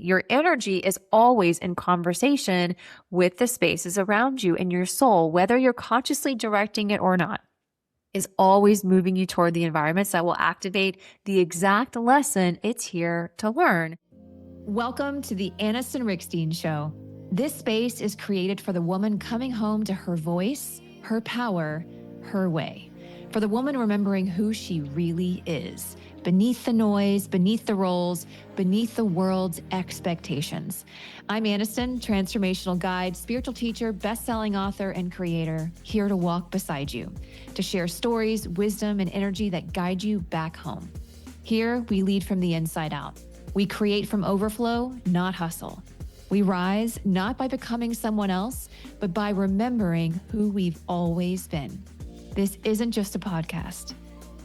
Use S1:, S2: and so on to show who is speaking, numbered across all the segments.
S1: Your energy is always in conversation with the spaces around you, and your soul, whether you're consciously directing it or not, is always moving you toward the environments that will activate the exact lesson it's here to learn. Welcome to the Anniston Riekstins Show. This space is created for the woman coming home to her voice, her power, her way. For the woman remembering who she really is, beneath the noise, beneath the roles, beneath the world's expectations. I'm Anniston, transformational guide, spiritual teacher, best-selling author, and creator, here to walk beside you, to share stories, wisdom, and energy that guide you back home. Here, we lead from the inside out. We create from overflow, not hustle. We rise not by becoming someone else, but by remembering who we've always been. This isn't just a podcast.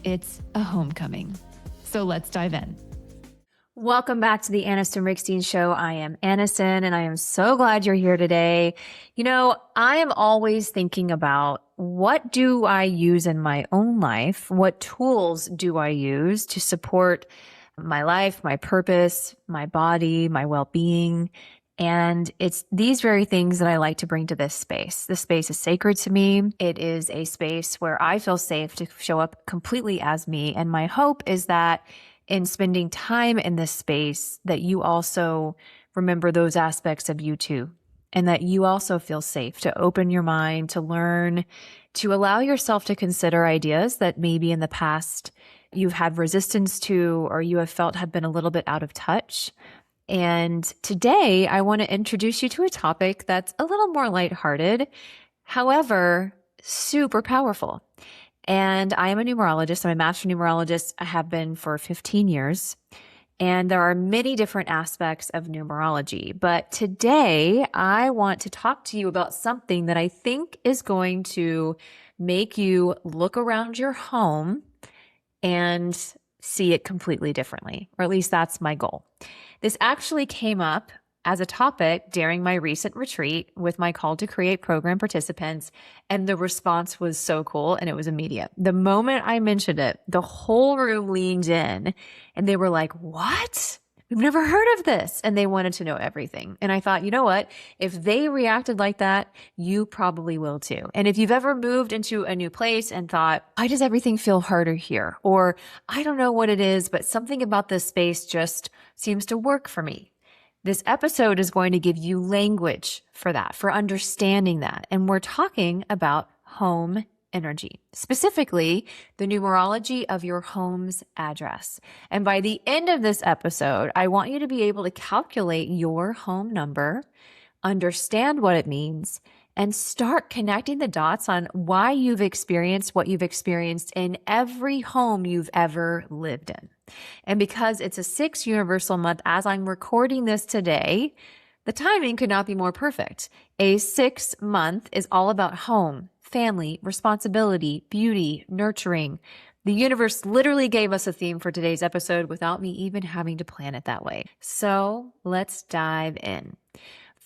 S1: It's a homecoming. So let's dive in. Welcome back to the Anniston Riekstins Show. I am Anniston, and I am so glad you're here today. You know, I am always thinking about, what do I use in my own life? What tools do I use to support my life, my purpose, my body, my well-being? And it's these very things that I like to bring to this space. This space is sacred to me. It is a space where I feel safe to show up completely as me. And my hope is that in spending time in this space, that you also remember those aspects of you too. And that you also feel safe to open your mind, to learn, to allow yourself to consider ideas that maybe in the past you've had resistance to, or you have felt have been a little bit out of touch. And today I want to introduce you to a topic that's a little more lighthearted, however, super powerful. And I am a numerologist. I'm a master numerologist. I have been for 15 years. And there are many different aspects of numerology. But today I want to talk to you about something that I think is going to make you look around your home and see it completely differently, or at least that's my goal. This actually came up as a topic during my recent retreat with my Call to Create program participants, and the response was so cool, and it was immediate. The moment I mentioned it, the whole room leaned in, and they were like, "What? We've never heard of this." And they wanted to know everything. And I thought, you know what? If they reacted like that, you probably will too. And if you've ever moved into a new place and thought, why does everything feel harder here? Or I don't know what it is, but something about this space just seems to work for me. This episode is going to give you language for that, for understanding that. And we're talking about home energy, specifically the numerology of your home's address. And by the end of this episode, I want you to be able to calculate your home number, understand what it means, and start connecting the dots on why you've experienced what you've experienced in every home you've ever lived in. And because it's a 6 universal month, as I'm recording this today, the timing could not be more perfect. A 6 month is all about home, family, responsibility, beauty, nurturing. The universe literally gave us a theme for today's episode without me even having to plan it that way. So let's dive in.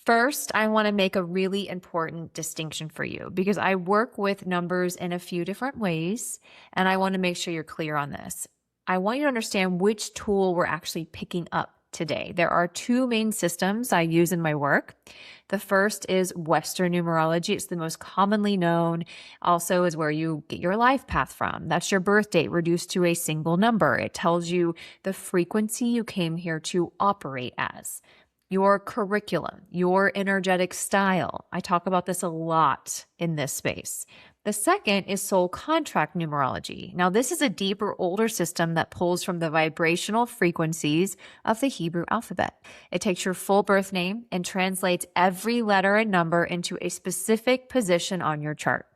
S1: First, I want to make a really important distinction for you because I work with numbers in a few different ways, and I want to make sure you're clear on this. I want you to understand which tool we're actually picking up today. There are 2 main systems I use in my work. The first is Western numerology. It's the most commonly known, also is where you get your life path from. That's your birth date reduced to a single number. It tells you the frequency you came here to operate as, your curriculum, your energetic style. I talk about this a lot in this space. The second is soul contract numerology. Now, this is a deeper, older system that pulls from the vibrational frequencies of the Hebrew alphabet. It takes your full birth name and translates every letter and number into a specific position on your chart.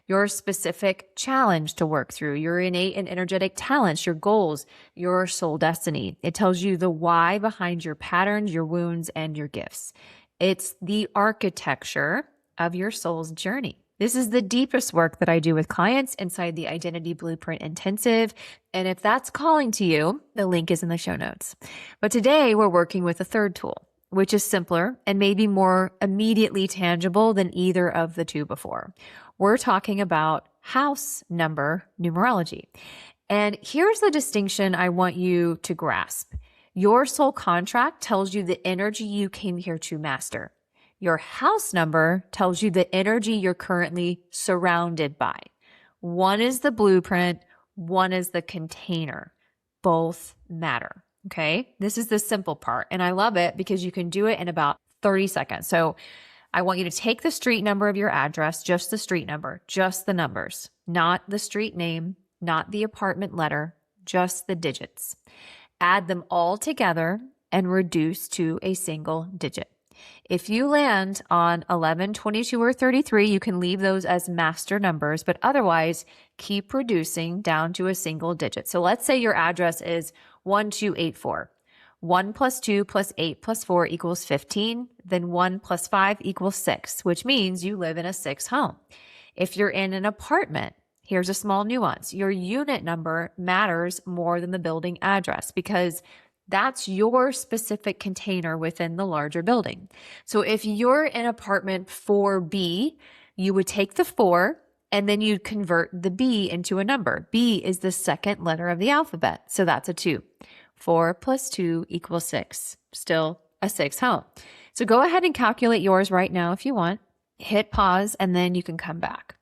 S1: Your specific challenge to work through, your innate and energetic talents, your goals, your soul destiny. It tells you the why behind your patterns, your wounds, and your gifts. It's the architecture of your soul's journey. This is the deepest work that I do with clients inside the Identity Blueprint Intensive. And if that's calling to you, the link is in the show notes. But today we're working with a third tool, which is simpler and maybe more immediately tangible than either of the 2 before. We're talking about house number numerology. And here's the distinction I want you to grasp. Your soul contract tells you the energy you came here to master. Your house number tells you the energy you're currently surrounded by. One is the blueprint, one is the container. Both matter. Okay. This is the simple part. And I love it because you can do it in about 30 seconds. So I want you to take the street number of your address, just the street number, just the numbers, not the street name, not the apartment letter, just the digits. Add them all together and reduce to a single digit. If you land on 11, 22, or 33, you can leave those as master numbers, but otherwise keep reducing down to a single digit. So let's say your address is 1284. 1 plus 2 plus 8 plus 4 equals 15. Then 1 plus 5 equals 6, which means you live in a 6 home. If you're in an apartment, here's a small nuance. Your unit number matters more than the building address because that's your specific container within the larger building. So if you're in apartment 4B, you would take the 4 and then you'd convert the B into a number. B is the second letter of the alphabet. So that's a 2. 4 plus 2 equals 6. Still a 6 home. So go ahead and calculate yours right now if you want. Hit pause and then you can come back.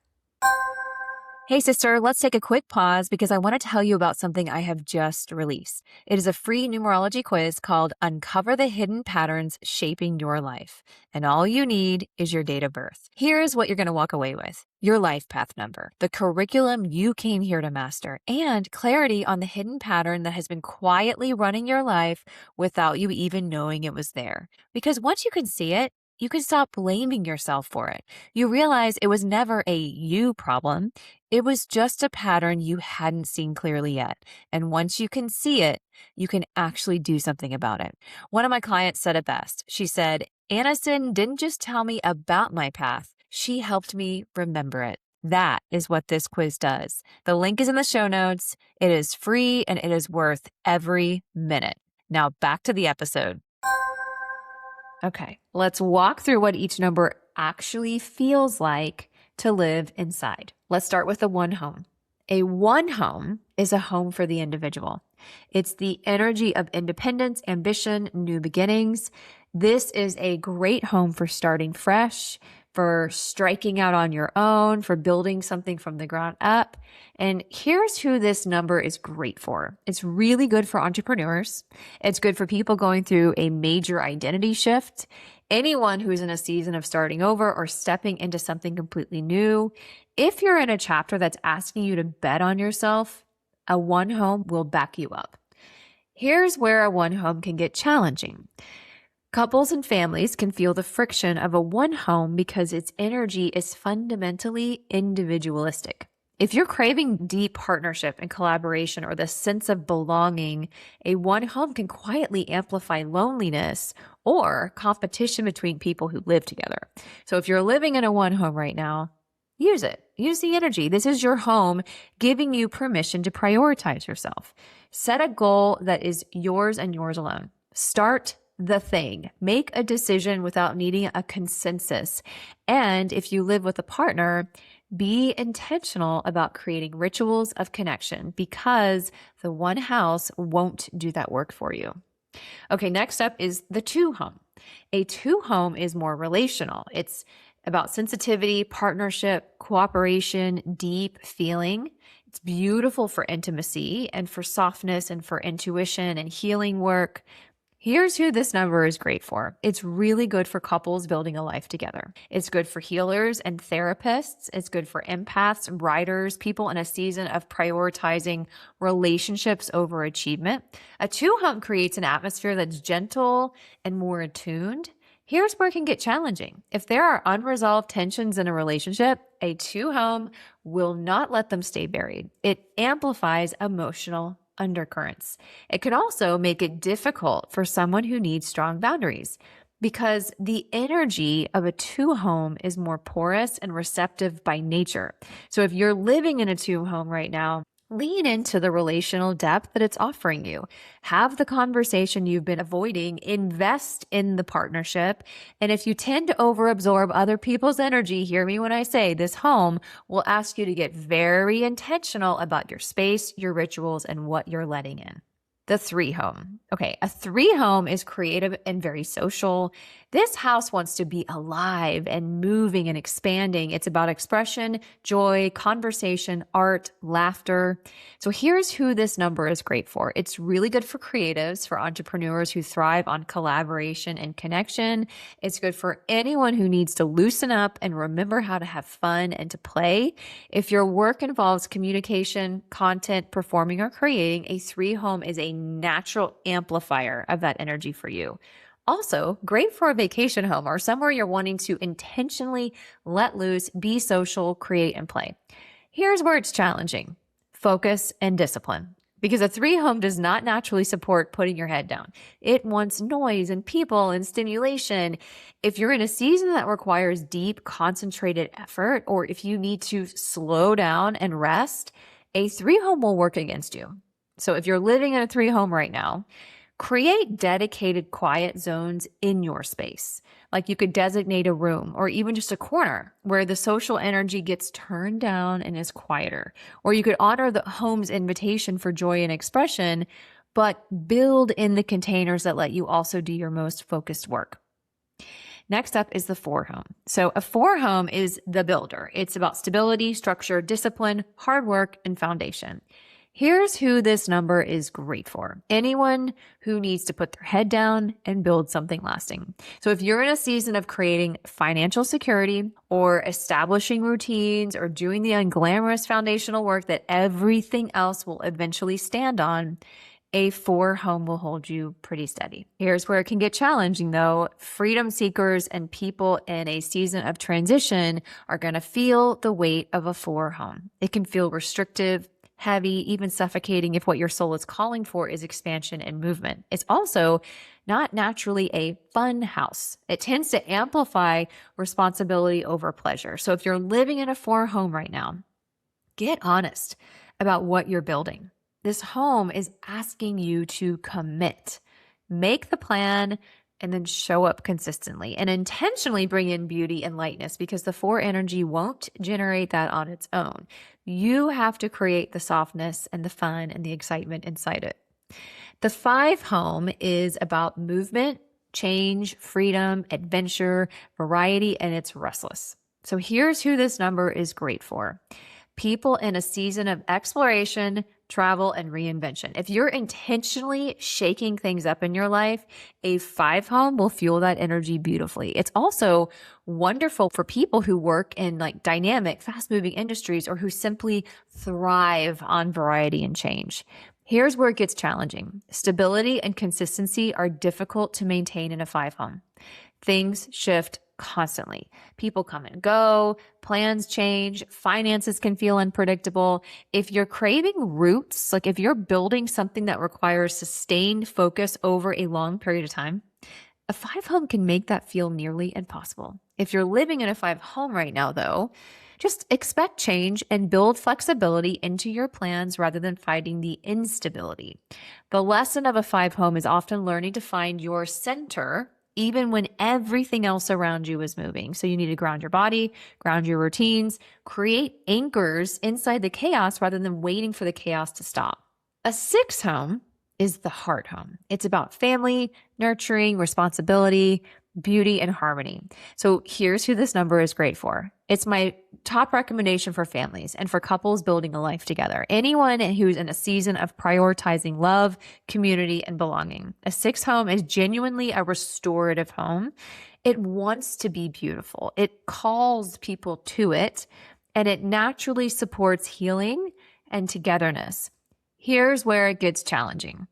S1: Hey sister, let's take a quick pause because I want to tell you about something I have just released. It is a free numerology quiz called Uncover the Hidden Patterns Shaping Your Life. And all you need is your date of birth. Here's what you're going to walk away with. Your life path number, the curriculum you came here to master, and clarity on the hidden pattern that has been quietly running your life without you even knowing it was there. Because once you can see it, you can stop blaming yourself for it. You realize it was never a you problem. It was just a pattern you hadn't seen clearly yet. And once you can see it, you can actually do something about it. One of my clients said it best. She said, Anniston didn't just tell me about my path. She helped me remember it. That is what this quiz does. The link is in the show notes. It is free and it is worth every minute. Now back to the episode. Okay, let's walk through what each number actually feels like to live inside. Let's start with a 1 home. A 1 home is a home for the individual. It's the energy of independence, ambition, new beginnings. This is a great home for starting fresh, for striking out on your own, for building something from the ground up. And here's who this number is great for. It's really good for entrepreneurs. It's good for people going through a major identity shift. Anyone who's in a season of starting over or stepping into something completely new. If you're in a chapter that's asking you to bet on yourself, a 1 home will back you up. Here's where a 1 home can get challenging. Couples and families can feel the friction of a 1 home because its energy is fundamentally individualistic. If you're craving deep partnership and collaboration or the sense of belonging, a 1 home can quietly amplify loneliness or competition between people who live together. So if you're living in a 1 home right now, use it. Use the energy. This is your home giving you permission to prioritize yourself. Set a goal that is yours and yours alone. Start the thing. Make a decision without needing a consensus. And if you live with a partner, be intentional about creating rituals of connection because the 1 house won't do that work for you. Okay, next up is the 2 home. A 2 home is more relational. It's about sensitivity, partnership, cooperation, deep feeling. It's beautiful for intimacy and for softness and for intuition and healing work. Here's who this number is great for. It's really good for couples building a life together. It's good for healers and therapists. It's good for empaths, writers, people in a season of prioritizing relationships over achievement. A 2 home creates an atmosphere that's gentle and more attuned. Here's where it can get challenging. If there are unresolved tensions in a relationship, a 2 home will not let them stay buried. It amplifies emotional undercurrents. It can also make it difficult for someone who needs strong boundaries because the energy of a 2 home is more porous and receptive by nature. So if you're living in a 2 home right now, lean into the relational depth that it's offering you. Have the conversation you've been avoiding, invest in the partnership. And if you tend to overabsorb other people's energy, hear me when I say this home will ask you to get very intentional about your space, your rituals, and what you're letting in. The three home. Okay, a three home is creative and very social. This house wants to be alive and moving and expanding. It's about expression, joy, conversation, art, laughter. So here's who this number is great for. It's really good for creatives, for entrepreneurs who thrive on collaboration and connection. It's good for anyone who needs to loosen up and remember how to have fun and to play. If your work involves communication, content, performing, or creating, a three home is a natural amplifier of that energy for you. Also, great for a vacation home or somewhere you're wanting to intentionally let loose, be social, create, and play. Here's where it's challenging: focus and discipline. Because a three home does not naturally support putting your head down. It wants noise and people and stimulation. If you're in a season that requires deep, concentrated effort, or if you need to slow down and rest, a three home will work against you. So if you're living in a three home right now, create dedicated quiet zones in your space. Like you could designate a room or even just a corner where the social energy gets turned down and is quieter. Or you could honor the home's invitation for joy and expression, but build in the containers that let you also do your most focused work. Next up is the four home. So a four home is the builder. It's about stability, structure, discipline, hard work, and foundation. Here's who this number is great for: anyone who needs to put their head down and build something lasting. So if you're in a season of creating financial security or establishing routines or doing the unglamorous foundational work that everything else will eventually stand on, a four home will hold you pretty steady. Here's where it can get challenging though. Freedom seekers and people in a season of transition are going to feel the weight of a four home. It can feel restrictive, heavy, even suffocating if what your soul is calling for is expansion and movement. It's also not naturally a fun house. It tends to amplify responsibility over pleasure. So if you're living in a four home right now, get honest about what you're building. This home is asking you to commit, make the plan, and then show up consistently and intentionally bring in beauty and lightness, because the four energy won't generate that on its own. You have to create the softness and the fun and the excitement inside it. The five home is about movement, change, freedom, adventure, variety, and it's restless. So here's who this number is great for: people in a season of exploration, travel, and reinvention. If you're intentionally shaking things up in your life, a five home will fuel that energy beautifully. It's also wonderful for people who work in like dynamic, fast-moving industries or who simply thrive on variety and change. Here's where it gets challenging. Stability and consistency are difficult to maintain in a five home. Things shift constantly. People come and go, plans change, finances can feel unpredictable. If you're craving roots, like if you're building something that requires sustained focus over a long period of time, a five home can make that feel nearly impossible. If you're living in a five home right now, though, just expect change and build flexibility into your plans rather than fighting the instability. The lesson of a five home is often learning to find your center even when everything else around you is moving. So you need to ground your body, ground your routines, create anchors inside the chaos rather than waiting for the chaos to stop. A six home is the heart home. It's about family, nurturing, responsibility, beauty, and harmony. So here's who this number is great for. It's my top recommendation for families and for couples building a life together. Anyone who's in a season of prioritizing love, community, and belonging. A six home is genuinely a restorative home. It wants to be beautiful. It calls people to it, and it naturally supports healing and togetherness. Here's where it gets challenging: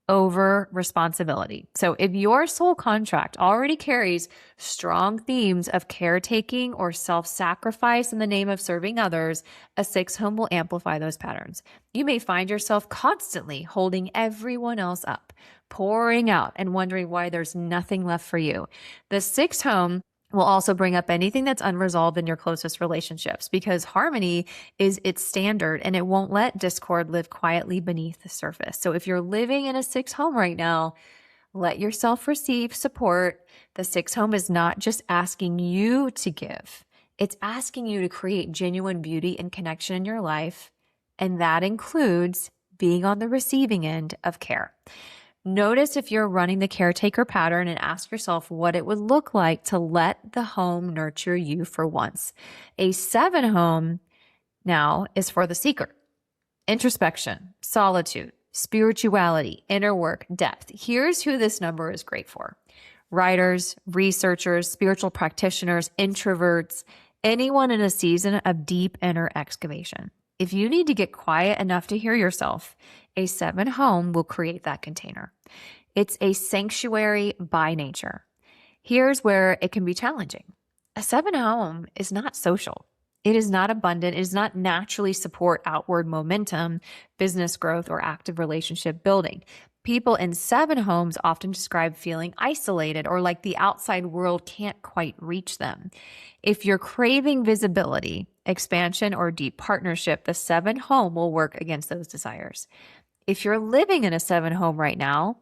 S1: over responsibility. So if your soul contract already carries strong themes of caretaking or self-sacrifice in the name of serving others, a six home will amplify those patterns. You may find yourself constantly holding everyone else up, pouring out, and wondering why there's nothing left for you. The six home will also bring up anything that's unresolved in your closest relationships, because harmony is its standard and it won't let discord live quietly beneath the surface. So if you're living in a six home right now, let yourself receive support. The six home is not just asking you to give. It's asking you to create genuine beauty and connection in your life. And that includes being on the receiving end of care. Notice if you're running the caretaker pattern and ask yourself what it would look like to let the home nurture you for once. A 7 home now is for the seeker. Introspection, solitude, spirituality, inner work, depth. Here's who this number is great for. Writers, researchers, spiritual practitioners, introverts, anyone in a season of deep inner excavation. If you need to get quiet enough to hear yourself, a 7 home will create that container. It's a sanctuary by nature. Here's where it can be challenging. A 7 home is not social. It is not abundant. It does not naturally support outward momentum, business growth, or active relationship building. People in 7 homes often describe feeling isolated or like the outside world can't quite reach them. If you're craving visibility, expansion, or deep partnership, the 7 home will work against those desires. If you're living in a 7 home right now,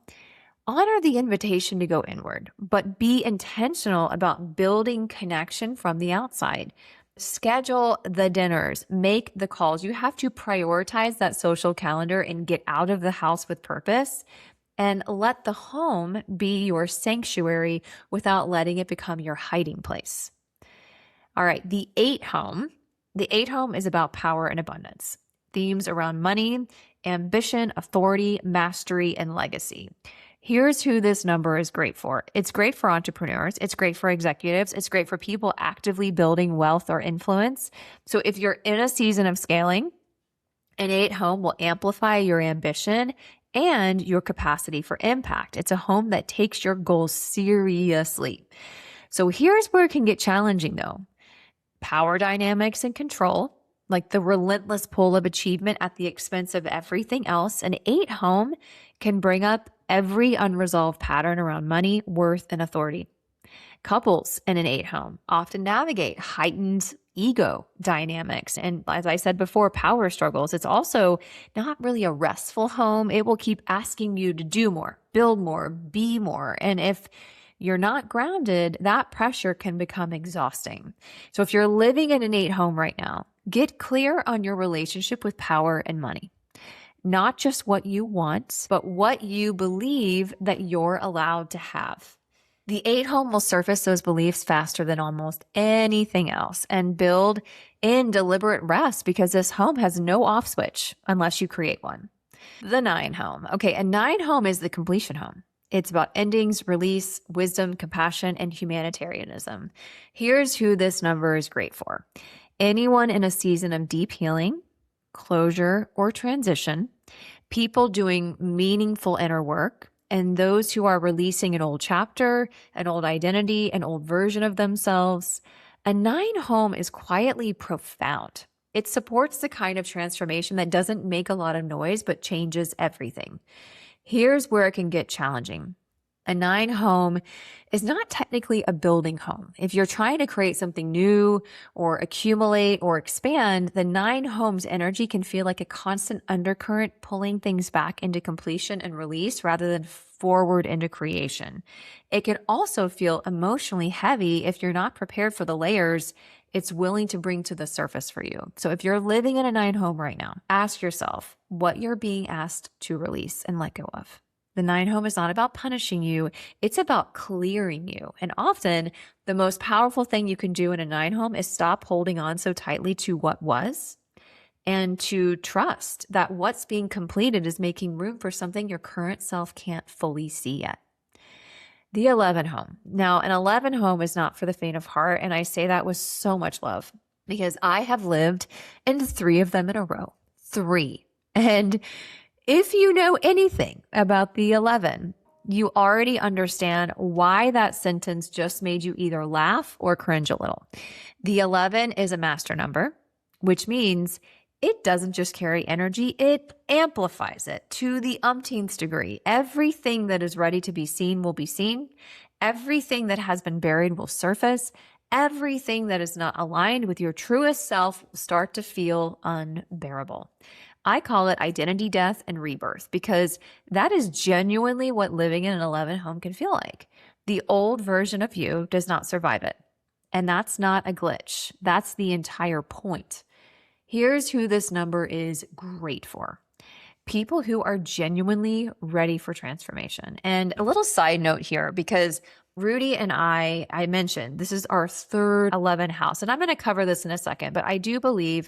S1: honor the invitation to go inward, but be intentional about building connection from the outside. Schedule the dinners, make the calls. You have to prioritize that social calendar and get out of the house with purpose, and let the home be your sanctuary without letting it become your hiding place. All right, the 8 home. The 8 home is about power and abundance. Themes around money, ambition, authority, mastery, and legacy. Here's who this number is great for. It's great for entrepreneurs. It's great for executives. It's great for people actively building wealth or influence. So if you're in a season of scaling, an 8 home will amplify your ambition and your capacity for impact. It's a home that takes your goals seriously. So here's where it can get challenging though. Power dynamics and control, like the relentless pull of achievement at the expense of everything else. An 8 home can bring up every unresolved pattern around money, worth, and authority. Couples in an 8 home often navigate heightened ego dynamics. And as I said before, power struggles. It's also not really a restful home. It will keep asking you to do more, build more, be more. And if you're not grounded, that pressure can become exhausting. So if you're living in an 8 home right now, get clear on your relationship with power and money. Not just what you want, but what you believe that you're allowed to have. The 8 home will surface those beliefs faster than almost anything else and build in deliberate rest because this home has no off switch unless you create one. The 9 home. Okay, a 9 home is the completion home. It's about endings, release, wisdom, compassion, and humanitarianism. Here's who this number is great for. Anyone in a season of deep healing, closure, or transition, people doing meaningful inner work, and those who are releasing an old chapter, an old identity, an old version of themselves. A 9 home is quietly profound. It supports the kind of transformation that doesn't make a lot of noise, but changes everything. Here's where it can get challenging. A 9 home is not technically a building home. If you're trying to create something new or accumulate or expand, the 9 home's energy can feel like a constant undercurrent pulling things back into completion and release rather than forward into creation. It can also feel emotionally heavy if you're not prepared for the layers it's willing to bring to the surface for you. So if you're living in a 9 home right now, ask yourself what you're being asked to release and let go of. The 9 home is not about punishing you. It's about clearing you. And often the most powerful thing you can do in a 9 home is stop holding on so tightly to what was and to trust that what's being completed is making room for something your current self can't fully see yet. The 11 home. Now, an 11 home is not for the faint of heart. And I say that with so much love because I have lived in 3 of them in a row. 3. And if you know anything about the 11, you already understand why that sentence just made you either laugh or cringe a little. The 11 is a master number, which means it doesn't just carry energy, it amplifies it to the umpteenth degree. Everything that is ready to be seen will be seen. Everything that has been buried will surface. Everything that is not aligned with your truest self will start to feel unbearable. I call it identity death and rebirth because that is genuinely what living in an 11 home can feel like. The old version of you does not survive it. And that's not a glitch. That's the entire point. Here's who this number is great for. people who are genuinely ready for transformation. And a little side note here, because Rudy and I mentioned this is our third 11 house, and I'm going to cover this in a second, but I do believe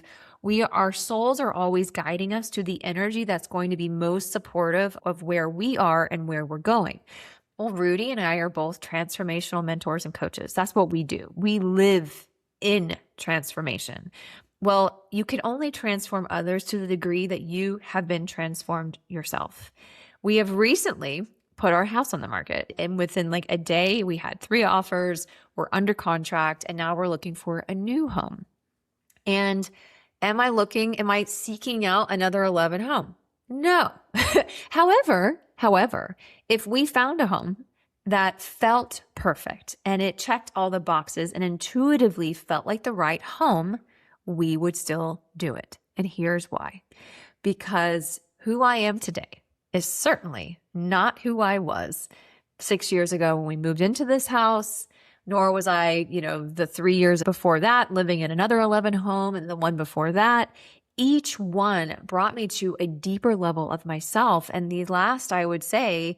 S1: our souls are always guiding us to the energy that's going to be most supportive of where we are and where we're going. Well, Rudy and I are both transformational mentors and coaches. That's what we do. We live in transformation. Well, you can only transform others to the degree that you have been transformed yourself. We have recently put our house on the market, and within like a day, we had 3 offers. We're under contract, and now we're looking for a new home. And am I seeking out another 11 home? No. However, if we found a home that felt perfect and it checked all the boxes and intuitively felt like the right home, we would still do it. And here's why. Because who I am today is certainly not who I was 6 years ago when we moved into this house, nor was I, the 3 years before that living in another 11 home and the one before that. Each one brought me to a deeper level of myself. And the last, I would say,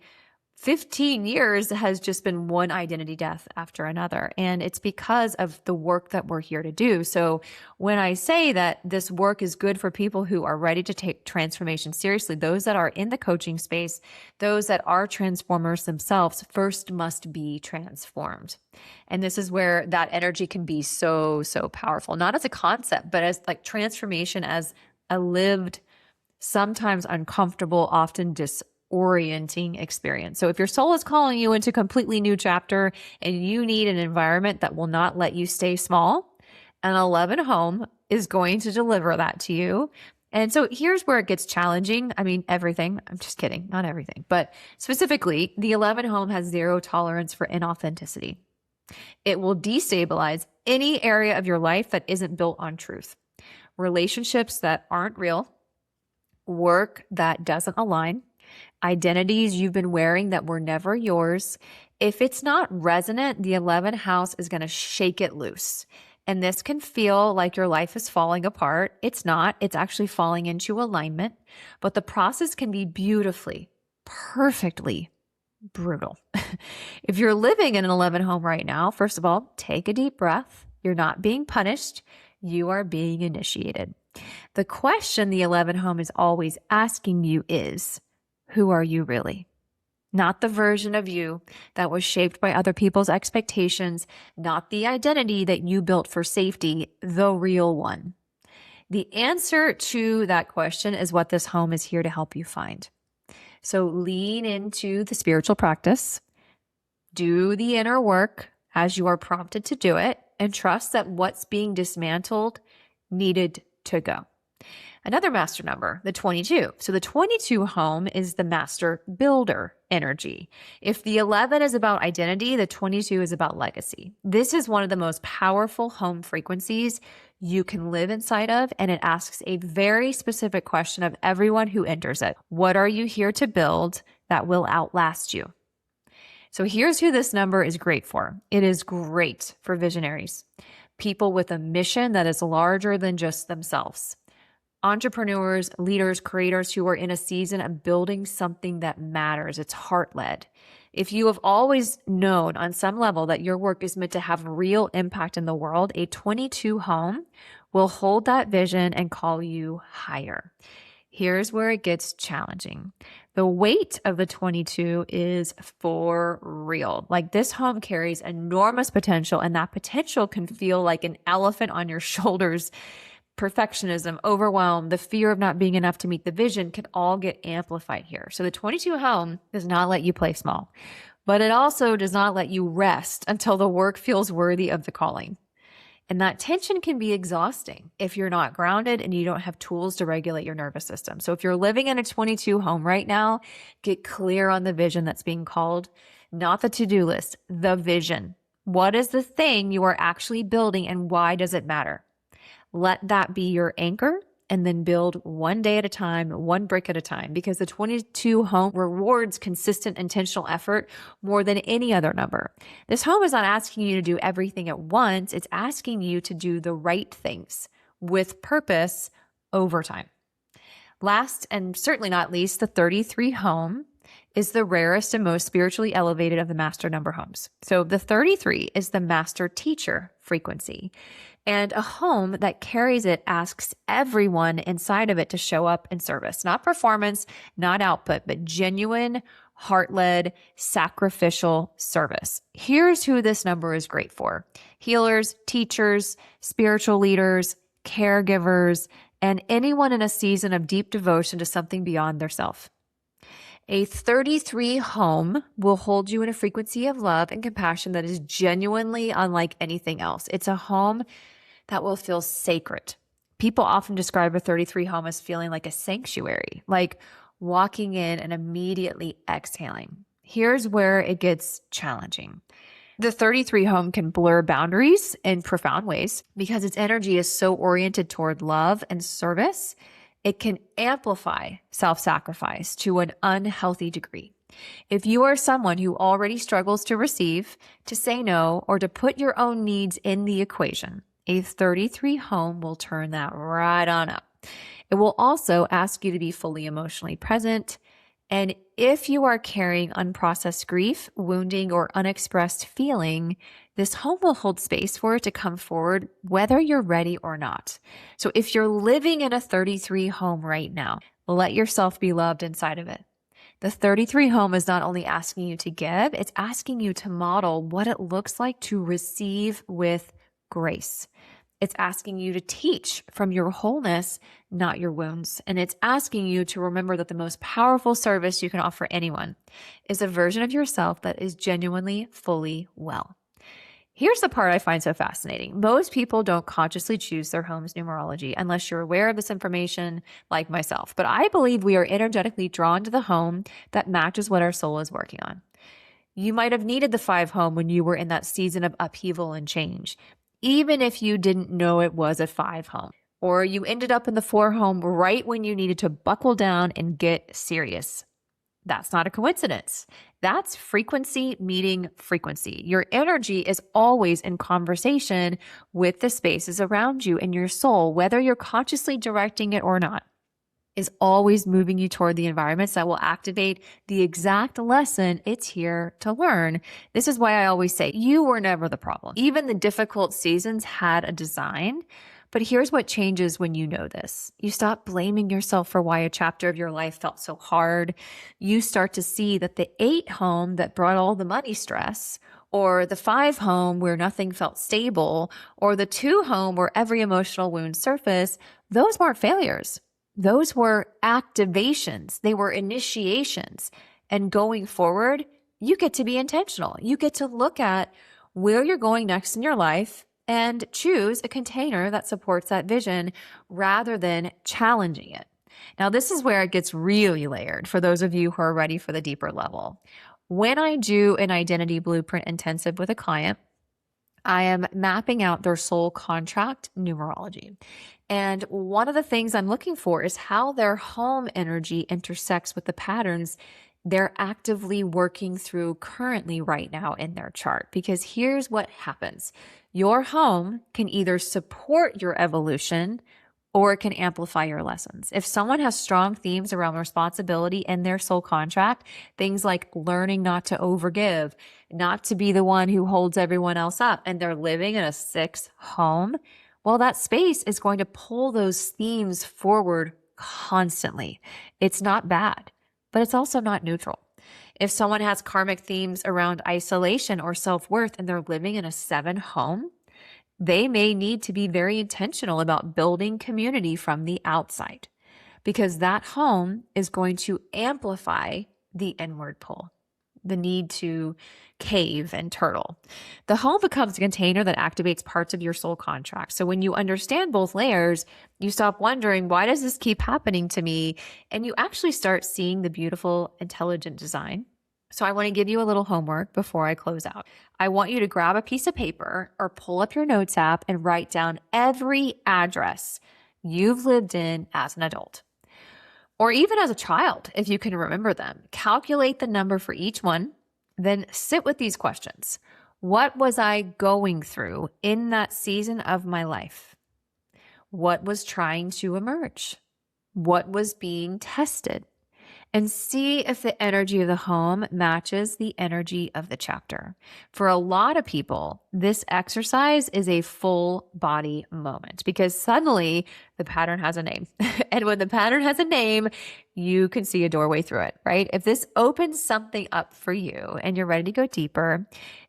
S1: 15 years has just been one identity death after another. And it's because of the work that we're here to do. So when I say that this work is good for people who are ready to take transformation seriously, those that are in the coaching space, those that are transformers themselves, first must be transformed. And this is where that energy can be so, so powerful, not as a concept, but as like transformation as a lived, sometimes uncomfortable, often disorienting experience. So if your soul is calling you into a completely new chapter and you need an environment that will not let you stay small, an 11 home is going to deliver that to you. And so here's where it gets challenging. I mean, everything. I'm just kidding. Not everything. But specifically, the 11 home has 0 tolerance for inauthenticity. It will destabilize any area of your life that isn't built on truth. Relationships that aren't real, work that doesn't align, identities you've been wearing that were never yours. If it's not resonant, the 11th house is going to shake it loose. And this can feel like your life is falling apart. It's not. It's actually falling into alignment. But the process can be beautifully, perfectly brutal. If you're living in an 11 home right now, first of all, take a deep breath. You're not being punished. You are being initiated. The question the 11 home is always asking you is, who are you really? Not the version of you that was shaped by other people's expectations, not the identity that you built for safety, the real one. The answer to that question is what this home is here to help you find. So lean into the spiritual practice, do the inner work as you are prompted to do it, and trust that what's being dismantled needed to go. Another master number, the 22. So the 22 home is the master builder energy. If the 11 is about identity, the 22 is about legacy. This is one of the most powerful home frequencies you can live inside of, and it asks a very specific question of everyone who enters it. What are you here to build that will outlast you? So here's who this number is great for. It is great for visionaries, people with a mission that is larger than just themselves. Entrepreneurs, leaders, creators who are in a season of building something that matters. It's heart-led. If you have always known on some level that your work is meant to have real impact in the world, a 22 home will hold that vision and call you higher. Here's where it gets challenging. The weight of the 22 is for real. Like this home carries enormous potential, and that potential can feel like an elephant on your shoulders. Perfectionism, overwhelm, the fear of not being enough to meet the vision can all get amplified here. So the 22 home does not let you play small, but it also does not let you rest until the work feels worthy of the calling. And that tension can be exhausting if you're not grounded and you don't have tools to regulate your nervous system. So if you're living in a 22 home right now, get clear on the vision that's being called, not the to-do list, the vision. What is the thing you are actually building and why does it matter? Let that be your anchor and then build one day at a time, one brick at a time, because the 22 home rewards consistent intentional effort more than any other number. This home is not asking you to do everything at once. It's asking you to do the right things with purpose over time. Last and certainly not least, the 33 home is the rarest and most spiritually elevated of the master number homes. So the 33 is the master teacher frequency. And a home that carries it asks everyone inside of it to show up in service, not performance, not output, but genuine, heart-led, sacrificial service. Here's who this number is great for: healers, teachers, spiritual leaders, caregivers, and anyone in a season of deep devotion to something beyond their self. A 33 home will hold you in a frequency of love and compassion that is genuinely unlike anything else. It's a home that will feel sacred. People often describe a 33 home as feeling like a sanctuary, like walking in and immediately exhaling. Here's where it gets challenging. The 33 home can blur boundaries in profound ways because its energy is so oriented toward love and service. It can amplify self-sacrifice to an unhealthy degree. If you are someone who already struggles to receive, to say no, or to put your own needs in the equation, a 33 home will turn that right on up. It will also ask you to be fully emotionally present. And if you are carrying unprocessed grief, wounding, or unexpressed feeling, this home will hold space for it to come forward, whether you're ready or not. So if you're living in a 33 home right now, let yourself be loved inside of it. The 33 home is not only asking you to give, it's asking you to model what it looks like to receive with grace. It's asking you to teach from your wholeness, not your wounds. And it's asking you to remember that the most powerful service you can offer anyone is a version of yourself that is genuinely fully well. Here's the part I find so fascinating. Most people don't consciously choose their home's numerology unless you're aware of this information, like myself. But I believe we are energetically drawn to the home that matches what our soul is working on. You might have needed the 5 home when you were in that season of upheaval and change, even if you didn't know it was a 5 home. Or you ended up in the 4 home right when you needed to buckle down and get serious. That's not a coincidence. That's frequency meeting frequency. Your energy is always in conversation with the spaces around you, and your soul, whether you're consciously directing it or not, is always moving you toward the environments that will activate the exact lesson it's here to learn. This is why I always say you were never the problem. Even the difficult seasons had a design. But here's what changes when you know this. You stop blaming yourself for why a chapter of your life felt so hard. You start to see that the 8 home that brought all the money stress, or the 5 home where nothing felt stable, or the 2 home where every emotional wound surfaced, those weren't failures. Those were activations. They were initiations. And going forward, you get to be intentional. You get to look at where you're going next in your life and choose a container that supports that vision rather than challenging it. Now, this is where it gets really layered for those of you who are ready for the deeper level. When I do an identity blueprint intensive with a client, I am mapping out their soul contract numerology. And one of the things I'm looking for is how their home energy intersects with the patterns they're actively working through currently right now in their chart. Because here's what happens. Your home can either support your evolution or it can amplify your lessons. If someone has strong themes around responsibility in their soul contract, things like learning not to overgive, not to be the one who holds everyone else up, and they're living in a 6 home, well, that space is going to pull those themes forward constantly. It's not bad, but it's also not neutral. If someone has karmic themes around isolation or self-worth and they're living in a 7 home, they may need to be very intentional about building community from the outside, because that home is going to amplify the inward pull, the need to cave and turtle. The home becomes a container that activates parts of your soul contract. So when you understand both layers, you stop wondering, why does this keep happening to me? And you actually start seeing the beautiful, intelligent design. So I want to give you a little homework before I close out. I want you to grab a piece of paper or pull up your notes app and write down every address you've lived in as an adult, or even as a child, if you can remember them. Calculate the number for each one, then sit with these questions. What was I going through in that season of my life? What was trying to emerge? what was being tested, and see if the energy of the home matches the energy of the chapter. For a lot of people, this exercise is a full body moment because suddenly the pattern has a name. And when the pattern has a name, you can see a doorway through it, right? If this opens something up for you and you're ready to go deeper,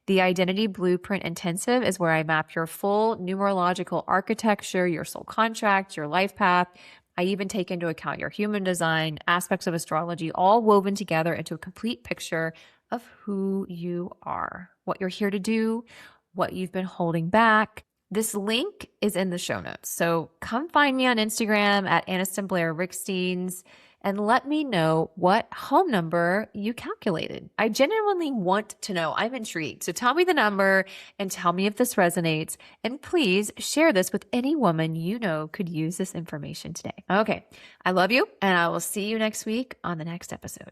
S1: the Identity Blueprint Intensive is where I map your full numerological architecture, your soul contract, your life path. I even take into account your human design, aspects of astrology, all woven together into a complete picture of who you are, what you're here to do, what you've been holding back. This link is in the show notes. So come find me on Instagram at Anniston Riekstins and let me know what home number you calculated. I genuinely want to know. I'm intrigued. So tell me the number and tell me if this resonates. And please share this with any woman you know could use this information today. Okay. I love you, and I will see you next week on the next episode.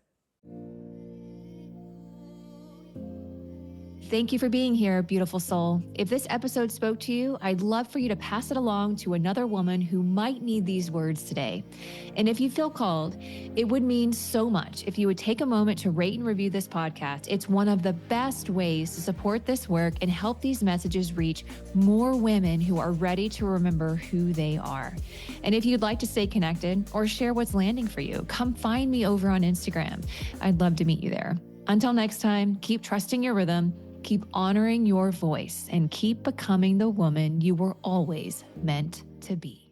S1: Thank you for being here, beautiful soul. If this episode spoke to you, I'd love for you to pass it along to another woman who might need these words today. And if you feel called, it would mean so much if you would take a moment to rate and review this podcast. It's one of the best ways to support this work and help these messages reach more women who are ready to remember who they are. And if you'd like to stay connected or share what's landing for you, come find me over on Instagram. I'd love to meet you there. Until next time, keep trusting your rhythm, keep honoring your voice, and keep becoming the woman you were always meant to be.